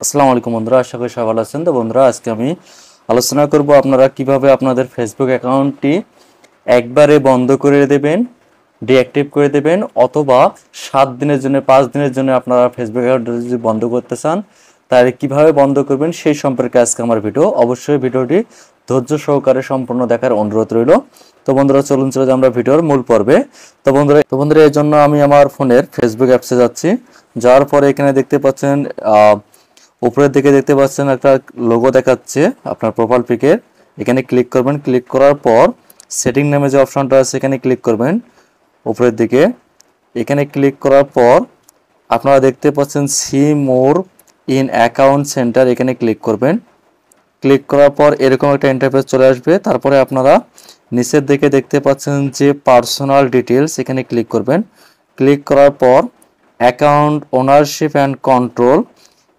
আসসালামু আলাইকুম বন্ধুরা, আশা করি সবাই ভালো আছেন। তো বন্ধুরা, আজকে আমি আলোচনা করব আপনারা কিভাবে আপনাদের ফেসবুক অ্যাকাউন্টটি একবারে বন্ধ করে দেবেন, ডিঅ্যাক্টিভ করে দেবেন, অথবা 7 দিনের জন্য 5 দিনের জন্য আপনারা ফেসবুক অ্যাকাউন্ট যদি বন্ধ করতে চান তাহলে কিভাবে বন্ধ করবেন সেই সম্পর্কে আজকে আমার ভিডিও। অবশ্যই ভিডিওটি ধৈর্য সহকারে সম্পূর্ণ দেখার অনুরোধ রইল। তো বন্ধুরা, চলুন চলে যাই আমরা ভিডিওর মূল পর্বে। তো বন্ধুরা এর জন্য আমি আমার ফোনের ফেসবুক অ্যাপসে যাচ্ছি। যাওয়ার পরে এখানে দেখতে পাচ্ছেন উপরের দিকে দেখতে পাচ্ছেন একটা লোগো দেখাচ্ছে আপনার প্রোফাইল পিকের। এখানে ক্লিক করবেন। ক্লিক করার পর সেটিং নামে যে অপশনটা আছে এখানে ক্লিক করবেন উপরের দিকে। এখানে ক্লিক করার পর আপনারা দেখতে পাচ্ছেন see more in account centre, এখানে ক্লিক করবেন। ক্লিক করার পর এরকম একটা ইন্টারফেস চলে আসবে। তারপরে আপনারা নিচের দিকে দেখতে পাচ্ছেন যে পার্সোনাল ডিটেলস, এখানে ক্লিক করবেন। ক্লিক করার পর অ্যাকাউন্ট ওনারশিপ অ্যান্ড কন্ট্রোল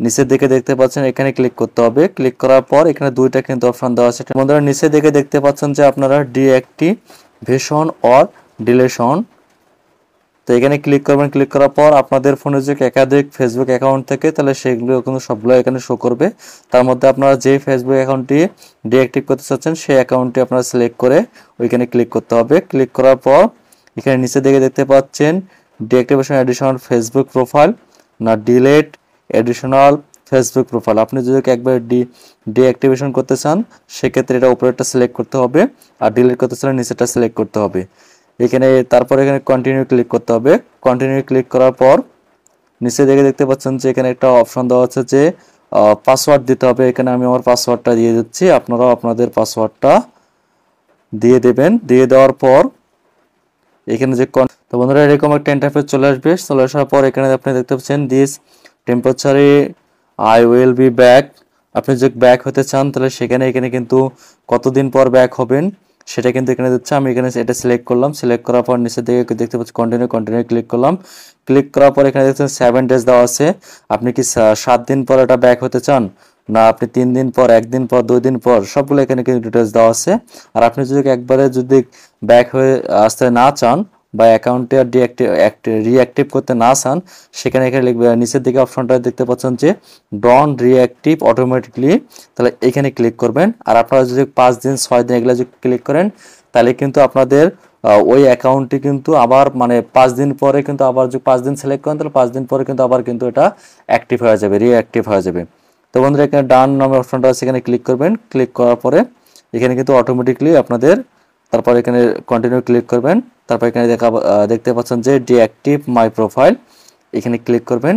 নিচের দিকে দেখতে পাচ্ছেন, এখানে ক্লিক করতে হবে। ক্লিক করার পর এখানে দুইটা কিন্তু অপশন দেওয়া আছে। বন্ধুরা, নিচের দিকে দেখতে পাচ্ছেন যে আপনারা ডিঅ্যাক্টিভেশন অর ডিলেশন, তো এখানে ক্লিক করবেন। ক্লিক করার পর আপনাদের ফোনে যে একাধিক ফেসবুক অ্যাকাউন্ট থাকে তাহলে সেগুলো কিন্তু সবগুলো এখানে শো করবে। তার মধ্যে আপনারা যে ফেসবুক অ্যাকাউন্টটি ডিঅ্যাক্টিভ করতে চাচ্ছেন সেই অ্যাকাউন্টটি আপনারা সিলেক্ট করে ওইখানে ক্লিক করতে হবে। ক্লিক করার পর এখানে নিচের দিকে দেখতে পাচ্ছেন ডিঅ্যাক্টিভেশন অ্যাডিশনাল ফেসবুক প্রোফাইল না ডিলেট অ্যাডিশনাল ফেসবুক প্রোফাইল। আপনি যদি একবার ডিঅ্যাক্টিভেশন করতে চান সেক্ষেত্রে এটা উপরেরটা সিলেক্ট করতে হবে, আর ডিলিট করতে চান নিচেরটা সিলেক্ট করতে হবে। তারপর এখানে কন্টিনিউ ক্লিক করতে হবে। কন্টিনিউ ক্লিক করার পর নিচে দিকে দেখতে পাচ্ছেন যে এখানে একটা অপশন দেওয়া আছে যে পাসওয়ার্ড দিতে হবে। এখানে আমি আমার পাসওয়ার্ডটা দিয়ে দিচ্ছি, আপনারাও আপনাদের পাসওয়ার্ডটা দিয়ে দেবেন। দিয়ে দেওয়ার পর এখানে যে তো বন্ধুরা, এরকম একটা ইন্টারফেস চলে আসবে। চলে আসার পর এখানে আপনি দেখতে পাচ্ছেন দিস টেম্পারেচারে আই উইল বি ব্যাক। আপনি যদি ব্যাক হতে চান তাহলে এখানে কিন্তু কতদিন পর ব্যাক হবেন সেটা কিন্তু এখানে দিচ্ছে। আমি এখানে এটা সিলেক্ট করলাম। সিলেক্ট করার পর নিচের দিকে দেখতে পাচ্ছি কন্টিনিউ ক্লিক করলাম। ক্লিক করার পর এখানে দেখছেন 7 ডেজ দেওয়া আছে। আপনি কি 7 দিন পর এটা ব্যাক হতে চান, না আপনি 3 দিন পর, 1 দিন পর, 2 দিন পর, সবগুলো এখানে কিন্তু ডিটেলস দেওয়া আছে। আর আপনি যদি একবারে যদি ব্যাক হয়ে আসতে না চান বা অ্যাকাউন্টে রিঅ্যাক্টিভ করতে না চান সেখানে এখানে লিখবে নিচের দিকে অপশনটা দেখতে পাচ্ছেন যে ডন রিঅ্যাক্টিভ অটোমেটিকলি, তাহলে এখানে ক্লিক করবেন। আর আপনারা যদি 5 দিন 6 দিন এগুলো যদি ক্লিক করেন তাহলে কিন্তু আপনাদের ওই অ্যাকাউন্টটি কিন্তু আবার 5 দিন পরে কিন্তু আবার যদি 5 দিন সিলেক্ট করেন তাহলে 5 দিন পরে কিন্তু আবার কিন্তু এটা অ্যাক্টিভ হয়ে যাবে, রিঅ্যাক্টিভ হয়ে যাবে। তো বন্ধুরা, এখানে ডান নামের অপশনটা আছে, এখানে ক্লিক করবেন। ক্লিক করার পরে এখানে কিন্তু অটোমেটিকলি আপনাদের, তারপর এখানে কন্টিনিউ ক্লিক করবেন। তারপর এখানে দেখতে পাচ্ছেন যে ডিঅ্যাক্টিভ মাই প্রোফাইল, এখানে ক্লিক করবেন।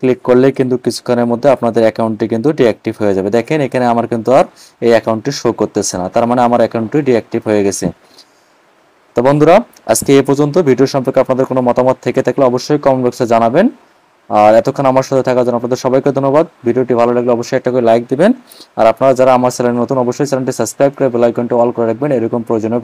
ক্লিক করলে কিন্তু কিছুক্ষণের মধ্যে আপনাদের অ্যাকাউন্টটি কিন্তু ডিঅ্যাক্টিভ হয়ে যাবে। দেখেন এখানে আমার কিন্তু আর এই অ্যাকাউন্টটি শো করতেছে না, তার মানে আমার অ্যাকাউন্টটি ডিঅ্যাক্টিভ হয়ে গেছে। তো বন্ধুরা, আজকে এই পর্যন্ত। ভিডিও সম্পর্কে আপনাদের কোনো মতামত থেকে থাকলে অবশ্যই কমেন্ট বক্সে জানাবেন। আর এতক্ষণ আমার সাথে থাকার জন্য আপনাদের সবাইকে ধন্যবাদ। ভিডিওটি ভালো লাগলে অবশ্যই একটা করে লাইক দিবেন। আর আপনারা যারা আমার চ্যানেল নতুন অবশ্যই চ্যানেলটি সাবস্ক্রাইব করে বেল আইকনটি অল করে রাখবেন এরকম প্রয়োজনীয় ভিডিও